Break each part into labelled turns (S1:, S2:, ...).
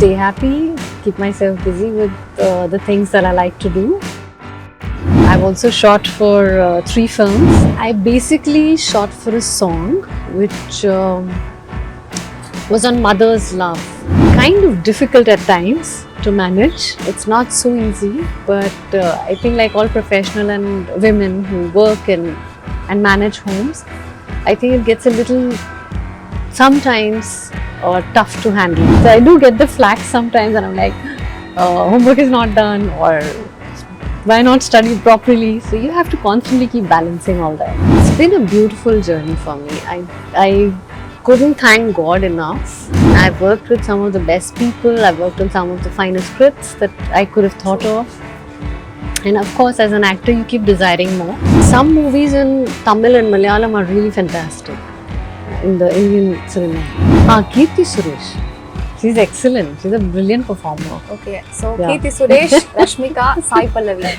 S1: stay happy, keep myself busy with the things that I like to do. I've also shot for 3 films. I basically shot for a song which was on mother's love. Kind of difficult at times to manage. It's not so easy, but I think like all professional and women who work and manage homes, I think it gets a little sometimes tough to handle. So I do get the flack sometimes and I'm like, homework is not done or why not study properly? So you have to constantly keep balancing all that. It's been a beautiful journey for me. I couldn't thank God enough. I've worked with some of the best people. I've worked on some of the finest scripts that I could have thought of. And of course, as an actor, you keep desiring more. Some movies in Tamil and Malayalam are really fantastic in the Indian cinema. Kirti Suresh. She's excellent. She's a brilliant performer.
S2: Okay, so yeah. Kirti Suresh, Rashmika, Sai Pallavi.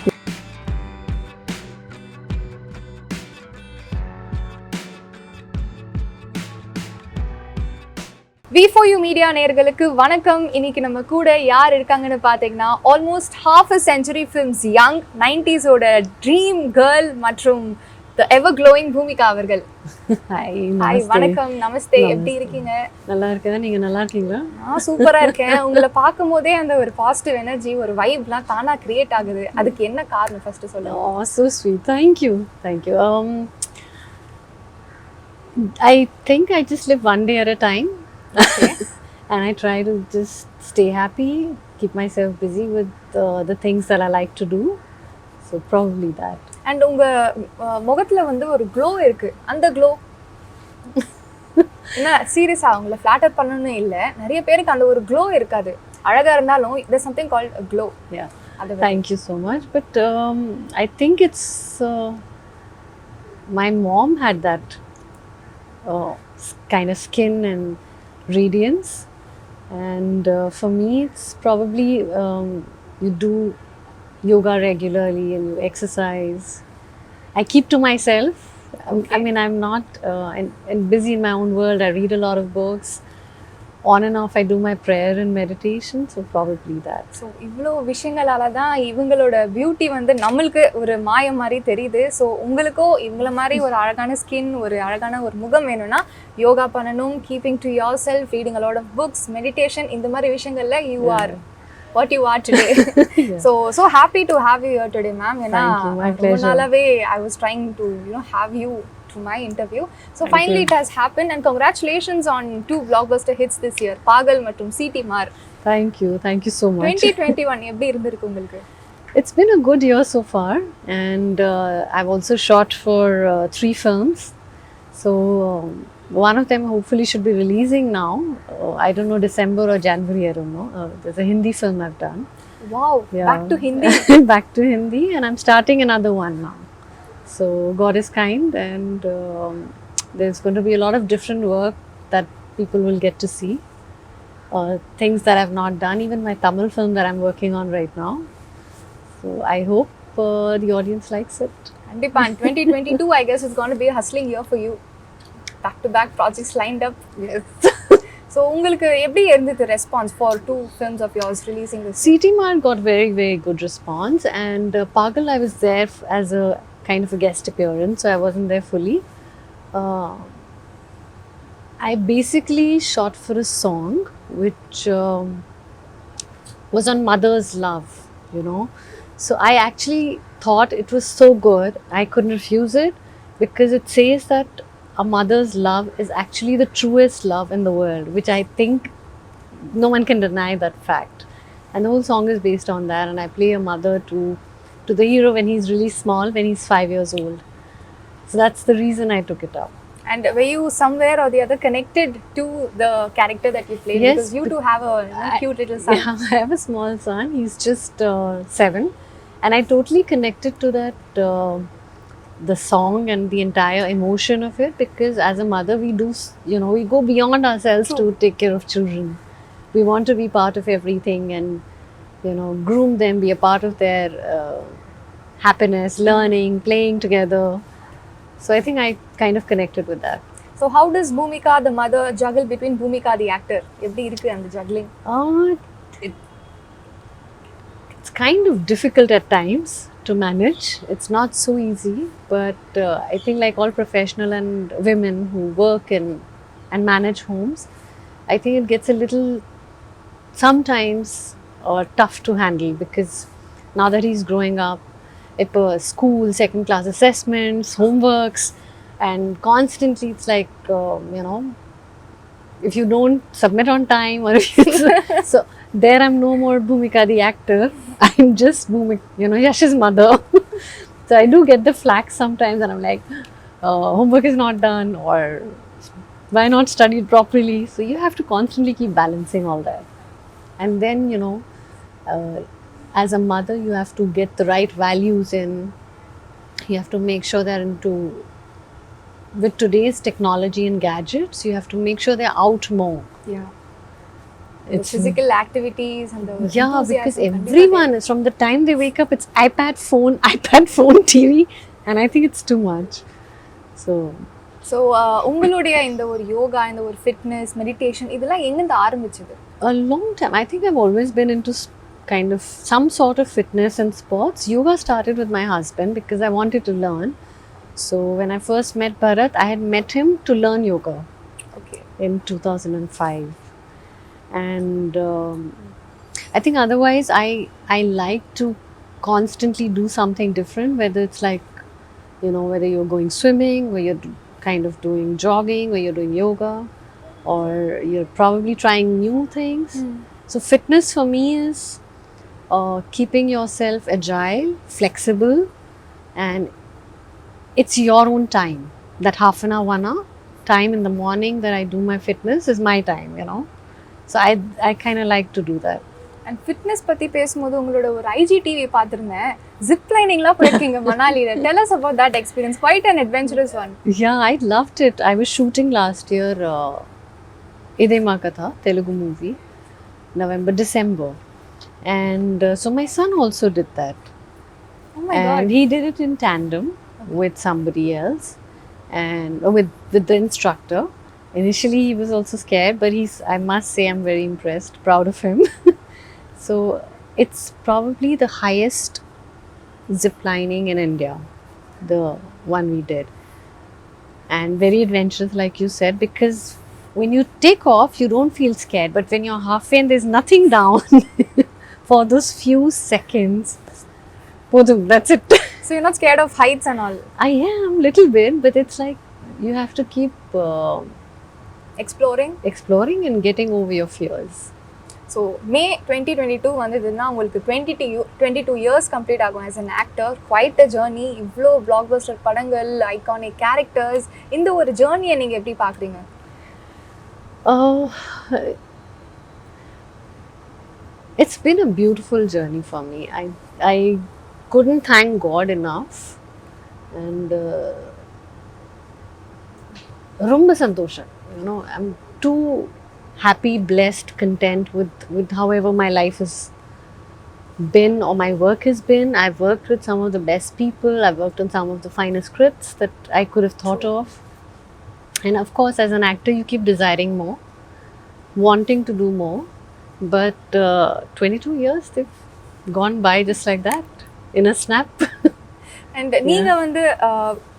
S2: V4U media நேயர்களுக்கு வணக்கம். இன்னைக்கு நம்ம கூட யார் இருக்காங்கன்னு பாத்தீங்கன்னா almost half a century films young 90s ஓட dream girl மற்றும் the ever glowing Bhoomika அவர்கள். ஹாய் வணக்கம், நமஸ்தே. எப்படி இருக்கீங்க?
S1: நல்லா இருக்கேன். நீங்க நல்லா இருக்கீங்களா?
S2: நான் சூப்பரா இருக்கேன். உங்களை பார்க்கும்போதே அந்த ஒரு பாசிட்டிவ் எனர்ஜி, ஒரு வைப்லாம் தானா கிரியேட் ஆகுது. அதுக்கு என்ன காரணம் ஃபர்ஸ்ட் சொல்லுங்க.
S1: Oh, so sweet. Thank you. I think I just live one day at a time. Okay. And I try to just stay happy, keep myself busy with the things that I like to do. So probably that.
S2: And உங்க முகத்துல வந்து ஒரு glow இருக்கு. அந்த glow என்ன சீரியஸா உங்களை ஃபிளாட்டர் பண்ணணும்னு இல்ல, நிறைய பேருக்கு அந்த ஒரு க்ளோ இருக்காது. அழகா இருந்தாலும் there's something called a glow.
S1: Yeah. Thank you so much. But I think it's my mom had that kind of skin and radiance, and for me it's probably you do yoga regularly and you exercise. I keep to myself. Okay. I mean, I'm not and busy in my own world. I read a lot of books. On and off I do my prayer and meditation, so probably that.
S2: So இவ்ளோ விஷயங்களால தான் இவங்களோட beauty வந்து நம்மளுக்கு ஒரு மாயம் மாதிரி தெரியுது. So உங்களுக்கோ இவங்கள மாதிரி ஒரு அழகான ஸ்கின், ஒரு அழகான ஒரு முகம் வேணும்னா யோகா பண்ணணும், keeping to your self, reading a lot of books, meditation, இந்த மாதிரி விஷயங்கள்ல you are what you are today. So happy to have you here today, ma'am.
S1: Thank you, my pleasure.
S2: முன்னாலவே I was trying to have you to my interview. So
S1: Thank
S2: finally
S1: you.
S2: it has happened, and congratulations on 2 blockbuster hits this year, Pagal மற்றும் CD மார்.
S1: Thank you so much.
S2: 2021 எப்படி இருந்திருக்கு உங்களுக்கு?
S1: It's been a good year so far, and I've also shot for 3 films. So one of them hopefully should be releasing now. I don't know, December or January, I don't know. There's a Hindi film I've done.
S2: Wow, yeah. Back to Hindi.
S1: Back to Hindi, and I'm starting another one now. So God is kind, and there's going to be a lot of different work that people will get to see. Things that I've not done, even my Tamil film that I'm working on right now. So I hope the audience likes it.
S2: And 2022 I guess is going to be a hustling year for you. Back to back projects lined up.
S1: Yes.
S2: So உங்களுக்கு எப்படி இருந்தது response for 2 films of yours releasing this?
S1: CT Mart got very, very good response, and Pagal I was there as a kind of a guest appearance, so I wasn't there fully. I basically shot for a song which was on mother's love, So I actually thought it was so good, I couldn't refuse it, because it says that a mother's love is actually the truest love in the world, which I think no one can deny that fact. And the whole song is based on that, and I play a mother to the hero when he's really small, when he's 5 years old. So that's the reason I took it up.
S2: And were you somewhere or the other connected to the character that you played?
S1: Yes,
S2: because you do have a cute little son.
S1: Yeah, I have a small son. He's just 7, and I totally connected to that the song and the entire emotion of it, because as a mother we do, we go beyond ourselves. True. To take care of children. We want to be part of everything and groom them, be a part of their happiness, learning, playing together. So I think I kind of connected with that.
S2: So how does Bhoomika the mother juggle between Bhoomika the actor? எப்படி இருக்கு அந்த juggling?
S1: It's kind of difficult at times to manage. It's not so easy, but I think like all professional and women who work in and manage homes, I think it gets a little sometimes tough to handle because now that he's growing up, it was school, second class assessments, homeworks, and constantly it's like, if you don't submit on time or if you, so there I'm no more Bhumika the actor. I'm just Bhumika, Yash's mother. So I do get the flack sometimes and I'm like, homework is not done or why not studied properly. So you have to constantly keep balancing all that. And then, uh, as a mother, you have to get the right values in. You have to make sure they're into, with today's technology and gadgets, you have to make sure they're out more.
S2: Yeah. It's physical activities and the
S1: yeah, because everyone is from the time they wake up, it's iPad, phone, TV, and I think it's too much. So
S2: உங்களுடைய இந்த ஒரு யோகா இந்த ஒரு fitness meditation இதெல்லாம் எங்கிருந்து ஆரம்பிச்சது?
S1: A long time. I think I've always been into kind of some sort of fitness and sports. Yoga started with my husband because I wanted to learn. So when I first met Bharat, I had met him to learn yoga.
S2: Okay.
S1: In 2005. And I think otherwise I like to constantly do something different, whether it's like, whether you're going swimming, or you're kind of doing jogging, or you're doing yoga, or you're probably trying new things. So fitness for me is keeping yourself agile, flexible, and it's your own time. That half an hour, 1 hour time in the morning that I do my fitness is my time, So I kind of like to do that.
S2: And fitness பத்தி பேசும்போது உங்களோட ஒரு IGTV பார்த்திருந்தேன். Zip lining-லாம் போயிருக்கீங்க மணாலில. Tell us about that experience. Quite an adventurous one.
S1: Yeah, I loved it. I was shooting last year Ide Makatha, Telugu movie, November, December. And so my son also did that.
S2: Oh my God.
S1: And he did it in tandem with somebody else and with the instructor. Initially he was also scared, but I must say I'm very impressed, proud of him. So it's probably the highest zip lining in India, the one we did. And very adventurous, like you said, because when you take off, you don't feel scared. But when you're halfway and there's nothing down for those few seconds, that's it.
S2: So you're not scared of heights and all?
S1: I am, little bit, but it's like you have to keep exploring and getting over your fears.
S2: So May 2022 வந்ததுன்னா உங்களுக்கு 22 years complete ஆகும் as an actor. Quite a journey. இவ்வளோ blockbuster படங்கள், iconic characters. இந்த ஒரு ஜேர்னியை நீங்க எப்படி பார்க்குறீங்க?
S1: It's been a beautiful journey for me. I couldn't thank God enough. And ரொம்ப சந்தோஷம். I'm too happy, blessed, content with however my life has been or my work has been. I've worked with some of the best people. I've worked on some of the finest scripts that I could have thought of. And of course, as an actor, you keep desiring more, wanting to do more. But 22 years, they've gone by just like that, in a snap.
S2: And நீங்க வந்து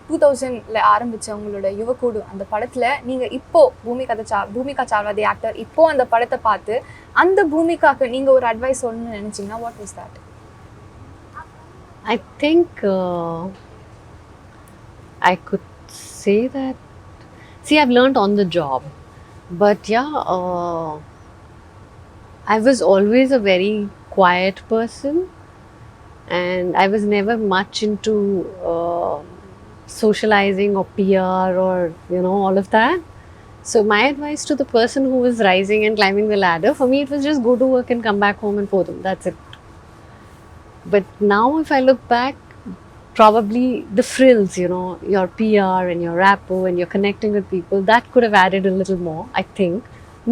S2: 2000ல ஆரம்பிச்ச உங்களோட யுவக்கூடு அந்த படத்துல நீங்க இப்போ பூமிகா சாவ்லா தி actor இப்போ அந்த படத்தை பார்த்து அந்த பூமிகாக்கு நீங்க ஒரு அட்வைஸ் சொல்லணும்னு நினைச்சீங்கன்னா what was that?
S1: I think I could say that, see, I've learned on the job, but yeah, I was always a very quiet person and I was never much into socializing or PR or all of that. So my advice to the person who was rising and climbing the ladder, for me it was just go to work and come back home and pour them. That's it. But now if I look back, probably the frills, your PR and your rapport and you're connecting with people, that could have added a little more, I think.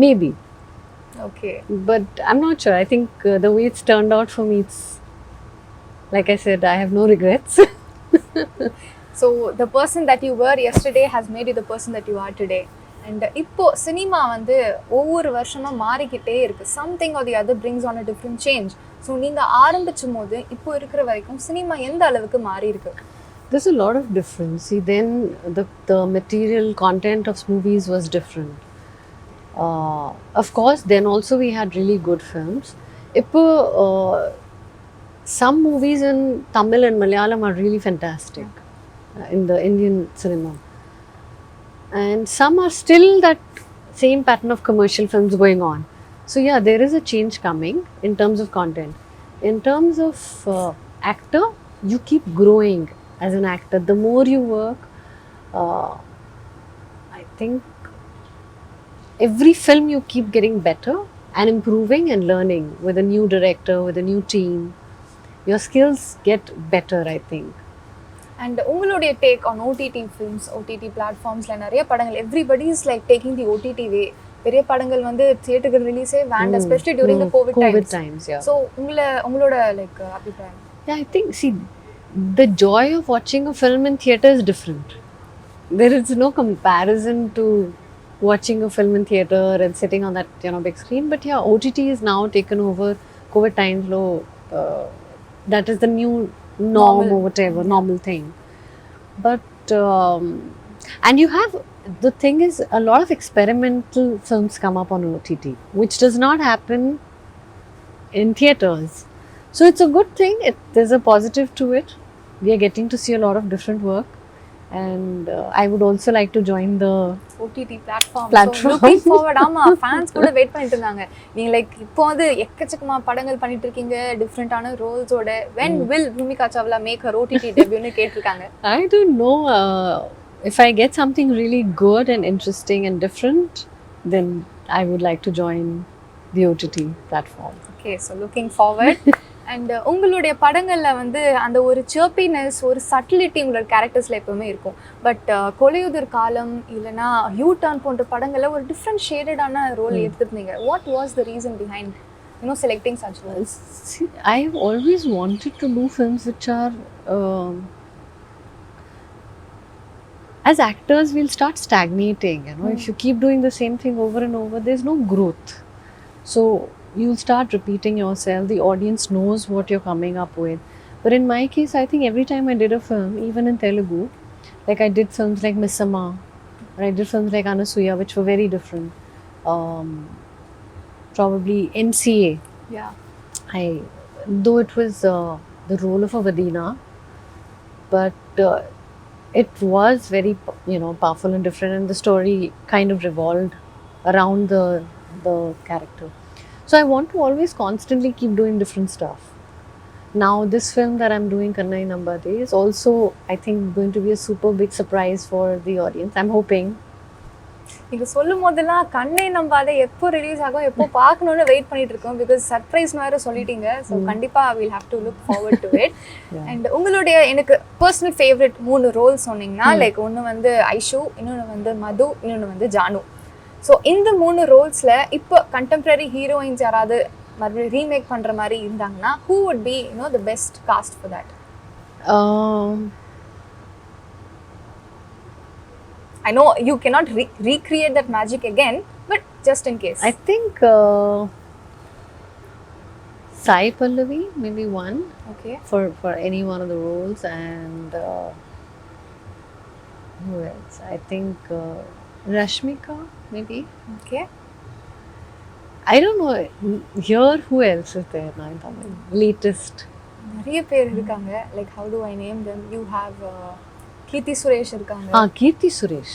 S1: Maybe.
S2: Okay.
S1: But I'm not sure. I think the way it's turned out for me, it's like I said, I have no regrets.
S2: So the person that you were yesterday has made you the person that you are today. And இப்போ cinema வந்து ஒவ்வொரு வருஷமா மாறிக்கிட்டே இருக்கு. Something R the other brings on a different change. So நீங்க ஆரம்பிச்சும் போது இப்போ இருக்கிற வரைக்கும் சினிமா எந்த அளவுக்கு மாறி இருக்கு?
S1: There's a lot of difference. See, then the material content of movies was different. Of course, then also we had really good films. Ipo, some movies in Tamil and Malayalam are really fantastic in the Indian cinema. And some are still that same pattern of commercial films going on. So yeah, there is a change coming in terms of content. In terms of actor, you keep growing as an actor. The more you work, I think every film you keep getting better and improving and learning with a new director, with a new team. Your skills get better, I think.
S2: And உங்களுடைய take on OTT films, OTT பிளாட்ஃபார்ம்ஸில் நிறைய படங்கள் everybody is like taking the OTT way. பெரிய படங்கள் வந்து தியேட்டர்கள் ரிலீஸே வேண்டாம், especially during the covid times. So உங்களோட லைக் அபிப்பிராயம்?
S1: Yeah, I think, see, the joy of watching a film in theatre is different. There is no comparison to watching a film in theatre and sitting on that big screen. But yeah, OTT is now taken over. COVID times, that is the new norm or whatever, normal thing. But and you have, the thing is, a lot of experimental films come up on OTT, which does not happen in theatres. So it's a good thing. There's a positive to it. We are getting to see a lot of different work, and I would also like to join the
S2: OTT platform. Looking forward. ஆமா, fans கூட wait பண்ணிட்டு இருந்தாங்க. நீங்க like இப்போ வந்து எக்கச்சக்கமா படங்கள் பண்ணிட்டு இருக்கீங்க டிஃப்ரெண்டான ரோல்ஸோட. when will Bhumika Chawla make her OTT debut னு கேட்டிருக்காங்க.
S1: I don't know. If I get something really good and interesting and different, then I would like to join the OTT platform.
S2: Okay, so looking forward. And உங்களுடைய படங்களில் வந்து அந்த ஒரு சர்ப்பினஸ், ஒரு சட்டிலிட்டி உங்களோட கேரக்டர்ஸில் எப்போவுமே இருக்கும். பட் கொலையுதிர் காலம் இல்லைனா யூ டர்ன் போன்ற படங்களில் ஒரு டிஃப்ரெண்ட் ஷேடடான ரோல் எடுத்துருந்தீங்க. What was the reason behind selecting such roles?
S1: I have always wanted to do films which are as actors we'll start stagnating, if you keep doing the same thing over and over, there's no growth. So you'll start repeating yourself. The audience knows what you're coming up with. But in my case, I think every time I did a film, even in Telugu, like I did films like Missama, or I did films like Anasuya, which were very different. Probably NCA.
S2: Yeah.
S1: Though it was the role of a Vadina, but it was very powerful and different, and the story kind of revolved around the character. So I want to always constantly keep doing different stuff. Now this film that I'm doing, Kannai Nambade, is also, I think, going to be a super big surprise for the audience. I'm hoping.
S2: நீங்கள் சொல்லும் போதெல்லாம் கண்ணை நம்பாத எப்போ release ஆகும், எப்போ பார்க்கணுன்னு wait பண்ணிட்டு இருக்கோம். பிகாஸ் சர்ப்ரைஸ் வேறு சொல்லிட்டீங்க. ஸோ கண்டிப்பாக will have to look forward to it. And உங்களுடைய எனக்கு பர்சனல் ஃபேவரட் 3 ரோல் சொன்னீங்கன்னா, லைக் ஒன்று வந்து ஐஷு, இன்னொன்று வந்து மது, இன்னொன்று வந்து ஜானு. ஸோ இந்த 3 ரோல்ஸில் இப்போ கண்டெம்பரரி ஹீரோயின்ஸ் யாராவது மறுபடியும் ரீமேக் பண்ணுற மாதிரி இருந்தாங்கன்னா, who would be the best cost for that? I know you cannot recreate that magic again, but just in case.
S1: I think Sai Pallavi, maybe one.
S2: Okay.
S1: For any one of the roles, and who else? I think Rashmika, maybe.
S2: Okay.
S1: I don't know. Here, who else is there now in Tamil? Latest.
S2: நிறைய பேர் இருக்காங்க. Like how do I name them? You have Kirti Suresh இருக்காங்க.
S1: Kirti Suresh.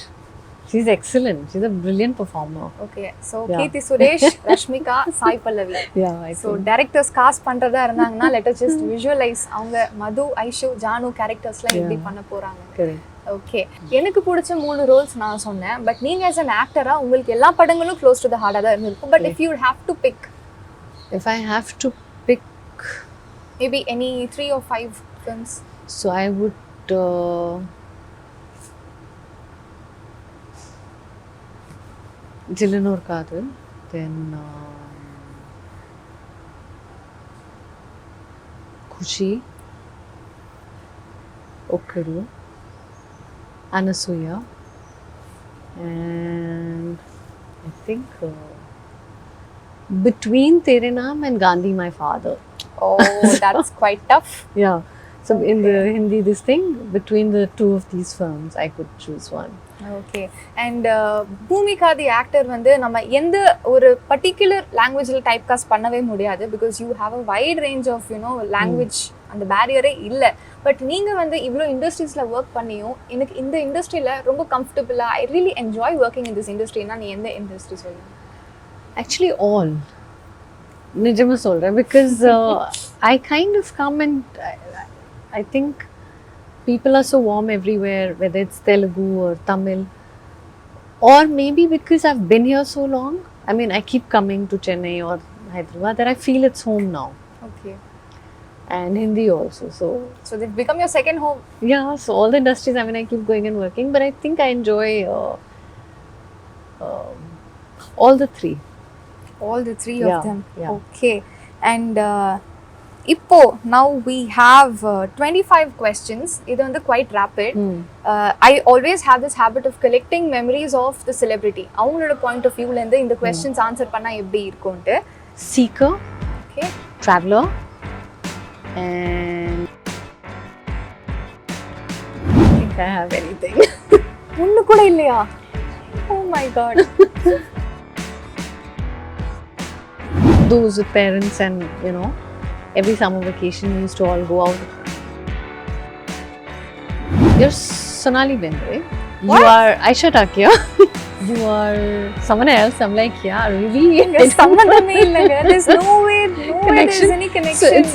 S1: She's excellent. She's a brilliant performer.
S2: Okay. So Kirti Suresh, Rashmika, Sai Pallavi.
S1: Yeah, I
S2: So directors cast பண்றதா இருந்தாங்கன்னா, let us just visualize அவங்க மது, ஐஷு, ஜானு கேரக்டர்ஸ்லாம் எப்படி பண்ண போறாங்க.
S1: Correct.
S2: Okay, எனக்கு பிடிச்ச 3 Rolle's நான் சொன்னேன். பட் நீங்க as an actor உங்களுக்கு எல்லா படங்களும் க்ளோஸ் டு த ஹார்ட்டா தான் இருந்திருக்கும். But if you would have to pick,
S1: if I have to pick,
S2: maybe any 3 or 5 films.
S1: So I would Jillinur Kadal, then Kushi, Okkaru, Anasuya, And I think between Tere Naam and Gandhi, my father.
S2: Oh, that's quite tough.
S1: Yeah. So in the Hindi, this thing, between the two of these films, I could choose one.
S2: Okay and Bhumika the actor வந்து நம்ம எந்த ஒரு particular லாங்குவேஜில் type cost பண்ணவே முடியாது because you have a wide range of you know language அந்த பேரியரே இல்லை பட் நீங்கள் வந்து இவ்வளோ இண்டஸ்ட்ரீஸில் ஒர்க் பண்ணியும் எனக்கு இந்த இண்டஸ்ட்ரியில் ரொம்ப கம்ஃபர்டபுளாக I really enjoy working in this இண்டஸ்ட்ரினா நீ எந்த இண்டஸ்ட்ரி சொல்லுங்கள்
S1: Actually, all. Nijama solra because I kind of come and I think people are so warm everywhere, whether it's Telugu or Tamil, or maybe because I've been here so long. I mean, I keep coming to Chennai or Hyderabad that I feel it's home now.
S2: Okay.
S1: And Hindi also.
S2: So they've become your second home.
S1: Yeah, so all the industries, I mean, I keep going and working, but I think I enjoy all the three.
S2: All the three
S1: Yeah,
S2: of them.
S1: yeah.
S2: Okay. And இப்போ now we have 25 questions. இது வந்து quite rapid. I always have this habit of collecting memories of the celebrity. அவங்களோட point of view ல இருந்து இந்த questions answer பண்ணா எப்படி இருக்கும்ட்டு.
S1: Seeker,
S2: Okay.
S1: traveler, and I think I have anything.
S2: ஒண்ணு கூட இல்லையா? Oh my god.
S1: Those with parents and you know every summer vacation we used to all go out. You're Sonali Bendre.
S2: What?
S1: You are Aisha Takia. You are someone else. I'm like, yeah, really?
S2: சம்பந்தமே இல்லைங்க. There's no way there's any
S1: So
S2: connection.
S1: it's